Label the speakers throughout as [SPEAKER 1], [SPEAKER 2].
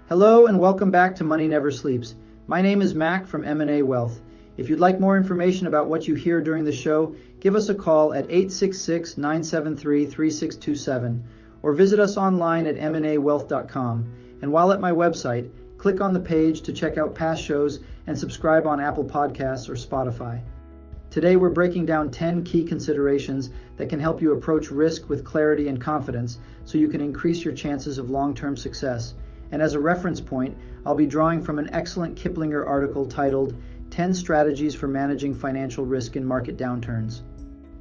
[SPEAKER 1] Hello and welcome back to Money Never Sleeps. My name is Mac from M&A Wealth. If you'd like more information about what you hear during the show, give us a call at 866-973-3627 or visit us online at mnawealth.com. And while at my website, click on the page to check out past shows and subscribe on Apple Podcasts or Spotify. Today we're breaking down 10 key considerations that can help you approach risk with clarity and confidence so you can increase your chances of long-term success. And as a reference point, I'll be drawing from an excellent Kiplinger article titled 10 Strategies for Managing Financial Risk in Market Downturns.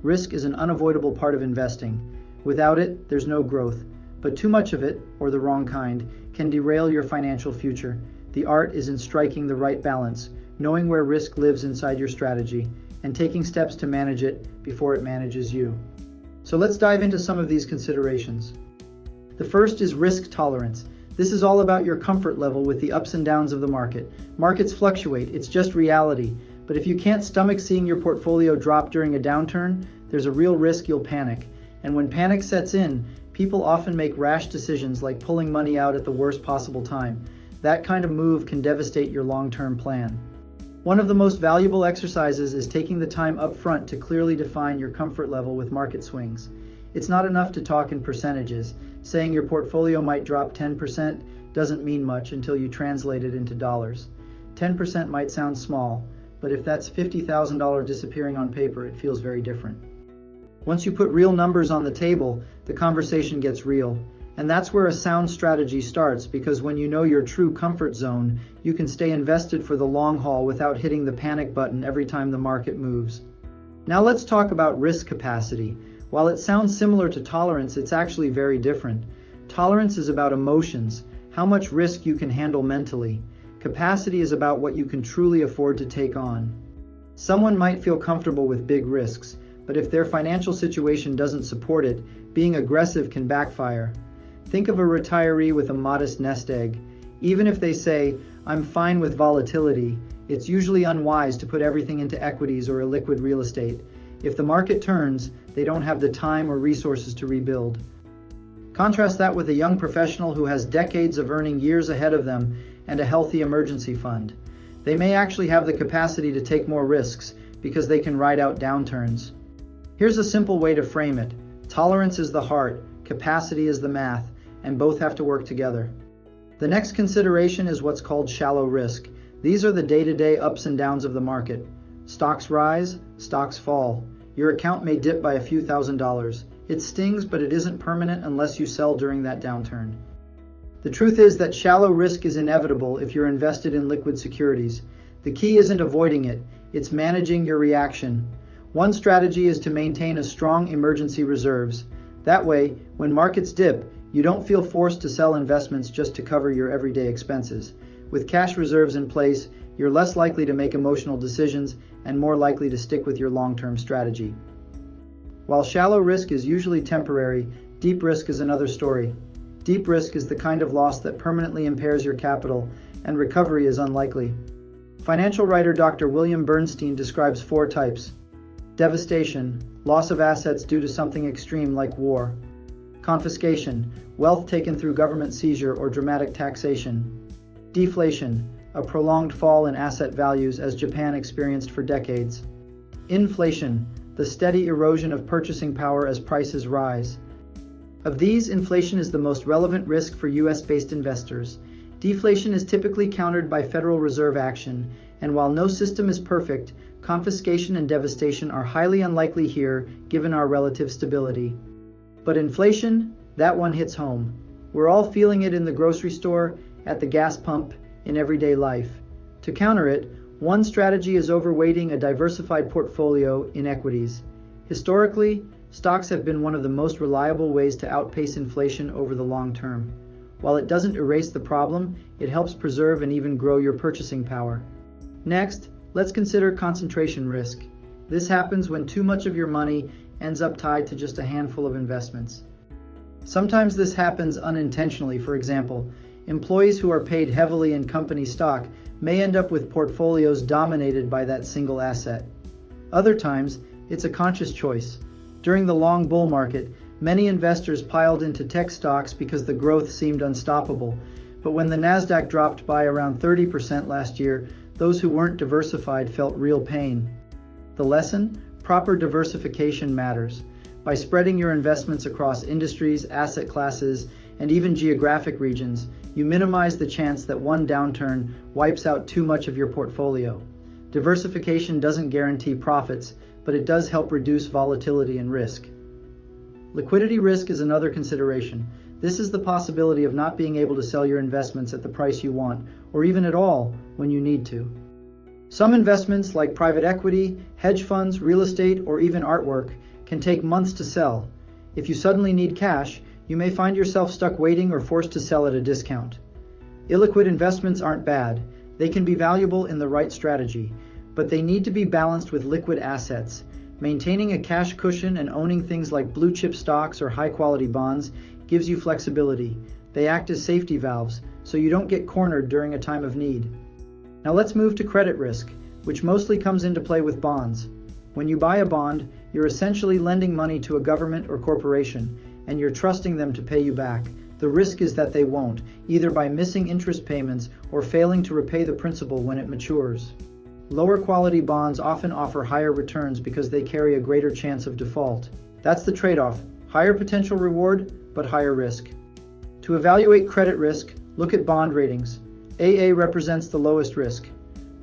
[SPEAKER 1] Risk is an unavoidable part of investing. Without it, there's no growth. But too much of it, or the wrong kind, can derail your financial future. The art is in striking the right balance, knowing where risk lives inside your strategy, and taking steps to manage it before it manages you. So let's dive into some of these considerations. The first is risk tolerance. This is all about your comfort level with the ups and downs of the market. Markets fluctuate, it's just reality. But if you can't stomach seeing your portfolio drop during a downturn, there's a real risk you'll panic. And when panic sets in, people often make rash decisions like pulling money out at the worst possible time. That kind of move can devastate your long-term plan. One of the most valuable exercises is taking the time up front to clearly define your comfort level with market swings. It's not enough to talk in percentages. Saying your portfolio might drop 10% doesn't mean much until you translate it into dollars. 10% might sound small, but if that's $50,000 disappearing on paper, it feels very different. Once you put real numbers on the table, the conversation gets real. And that's where a sound strategy starts, because when you know your true comfort zone, you can stay invested for the long haul without hitting the panic button every time the market moves. Now let's talk about risk capacity. While it sounds similar to tolerance, it's actually very different. Tolerance is about emotions, how much risk you can handle mentally. Capacity is about what you can truly afford to take on. Someone might feel comfortable with big risks, but if their financial situation doesn't support it, being aggressive can backfire. Think of a retiree with a modest nest egg. Even if they say, "I'm fine with volatility," it's usually unwise to put everything into equities or illiquid real estate. If the market turns, they don't have the time or resources to rebuild. Contrast that with a young professional who has decades of earning years ahead of them and a healthy emergency fund. They may actually have the capacity to take more risks because they can ride out downturns. Here's a simple way to frame it. Tolerance is the heart, capacity is the math, and both have to work together. The next consideration is what's called shallow risk. These are the day-to-day ups and downs of the market. Stocks rise, stocks fall. Your account may dip by a few $1,000s. It stings, but it isn't permanent unless you sell during that downturn. The truth is that shallow risk is inevitable if you're invested in liquid securities. The key isn't avoiding it, it's managing your reaction. One strategy is to maintain a strong emergency reserves. That way, when markets dip, you don't feel forced to sell investments just to cover your everyday expenses. With cash reserves in place, you're less likely to make emotional decisions and more likely to stick with your long-term strategy. While shallow risk is usually temporary, deep risk is another story. Deep risk is the kind of loss that permanently impairs your capital, and recovery is unlikely. Financial writer Dr. William Bernstein describes 4 types. Devastation, loss of assets due to something extreme like war. Confiscation, wealth taken through government seizure or dramatic taxation. Deflation, a prolonged fall in asset values as Japan experienced for decades. Inflation, the steady erosion of purchasing power as prices rise. Of these, inflation is the most relevant risk for US-based investors. Deflation is typically countered by Federal Reserve action, and while no system is perfect, confiscation and devastation are highly unlikely here given our relative stability. But inflation, that one hits home. We're all feeling it in the grocery store, at the gas pump, in everyday life. To counter it, one strategy is overweighting a diversified portfolio in equities. Historically, stocks have been one of the most reliable ways to outpace inflation over the long term. While it doesn't erase the problem, it helps preserve and even grow your purchasing power. Next, let's consider concentration risk. This happens when too much of your money ends up tied to just a handful of investments. Sometimes this happens unintentionally. For example, employees who are paid heavily in company stock may end up with portfolios dominated by that single asset. Other times, it's a conscious choice. During the long bull market, many investors piled into tech stocks because the growth seemed unstoppable. But when the Nasdaq dropped by around 30% last year, those who weren't diversified felt real pain. The lesson? Proper diversification matters. By spreading your investments across industries, asset classes, and even geographic regions, you minimize the chance that one downturn wipes out too much of your portfolio. Diversification doesn't guarantee profits, but it does help reduce volatility and risk. Liquidity risk is another consideration. This is the possibility of not being able to sell your investments at the price you want, or even at all when you need to. Some investments, like private equity, hedge funds, real estate, or even artwork, can take months to sell. If you suddenly need cash, you may find yourself stuck waiting or forced to sell at a discount. Illiquid investments aren't bad. They can be valuable in the right strategy, but they need to be balanced with liquid assets. Maintaining a cash cushion and owning things like blue chip stocks or high-quality bonds gives you flexibility. They act as safety valves, so you don't get cornered during a time of need. Now let's move to credit risk, which mostly comes into play with bonds. When you buy a bond, you're essentially lending money to a government or corporation, and you're trusting them to pay you back. The risk is that they won't, either by missing interest payments or failing to repay the principal when it matures. Lower quality bonds often offer higher returns because they carry a greater chance of default. That's the trade-off: higher potential reward, but higher risk. To evaluate credit risk, look at bond ratings. AA represents the lowest risk.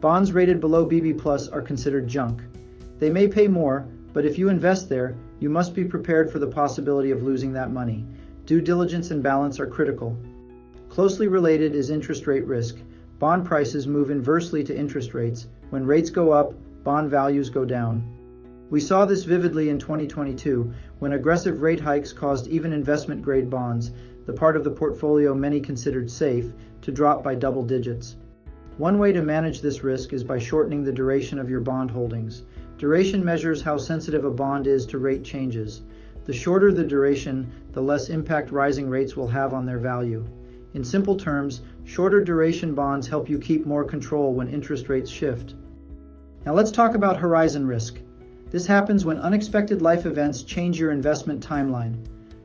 [SPEAKER 1] Bonds rated below BB+ are considered junk. They may pay more, but if you invest there, you must be prepared for the possibility of losing that money. Due diligence and balance are critical. Closely related is interest rate risk. Bond prices move inversely to interest rates. When rates go up, bond values go down. We saw this vividly in 2022, when aggressive rate hikes caused even investment-grade bonds, the part of the portfolio many considered safe, to drop by double digits. One way to manage this risk is by shortening the duration of your bond holdings. Duration measures how sensitive a bond is to rate changes. The shorter the duration, the less impact rising rates will have on their value. In simple terms, shorter duration bonds help you keep more control when interest rates shift. Now let's talk about horizon risk. This happens when unexpected life events change your investment timeline.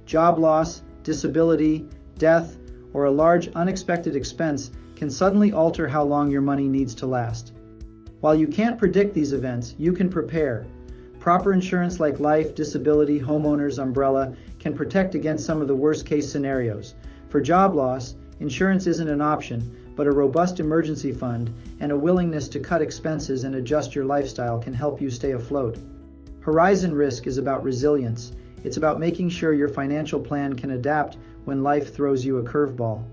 [SPEAKER 1] Job loss, disability, death, or a large unexpected expense can suddenly alter how long your money needs to last. While you can't predict these events, you can prepare. Proper insurance like life, disability, homeowners, umbrella can protect against some of the worst-case scenarios. For job loss, insurance isn't an option, but a robust emergency fund and a willingness to cut expenses and adjust your lifestyle can help you stay afloat. Horizon risk is about resilience. It's about making sure your financial plan can adapt when life throws you a curveball.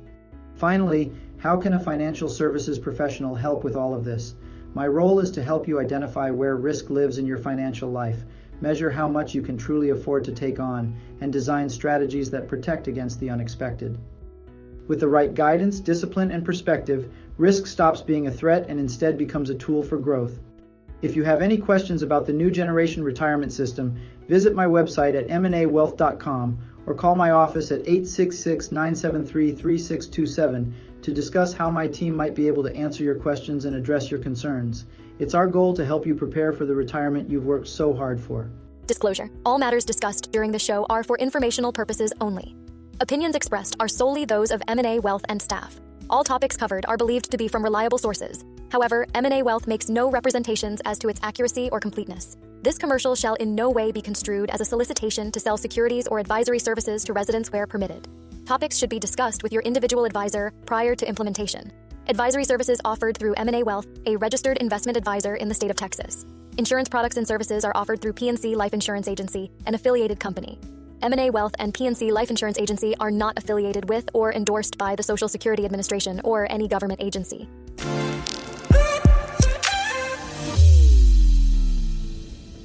[SPEAKER 1] Finally, how can a financial services professional help with all of this? My role is to help you identify where risk lives in your financial life, measure how much you can truly afford to take on, and design strategies that protect against the unexpected. With the right guidance, discipline, and perspective, risk stops being a threat and instead becomes a tool for growth. If you have any questions about the new generation retirement system, visit my website at mnawealth.com or call my office at 866-973-3627 to discuss how my team might be able to answer your questions and address your concerns. It's our goal to help you prepare for the retirement you've worked so hard for.
[SPEAKER 2] Disclosure: all matters discussed during the show are for informational purposes only. Opinions expressed are solely those of M&A Wealth and staff. All topics covered are believed to be from reliable sources. However, M&A Wealth makes no representations as to its accuracy or completeness. This commercial shall in no way be construed as a solicitation to sell securities or advisory services to residents where permitted. Topics should be discussed with your individual advisor prior to implementation. Advisory services offered through M&A Wealth, a registered investment advisor in the state of Texas. Insurance products and services are offered through PNC Life Insurance Agency, an affiliated company. M&A Wealth and PNC Life Insurance Agency are not affiliated with or endorsed by the Social Security Administration or any government agency.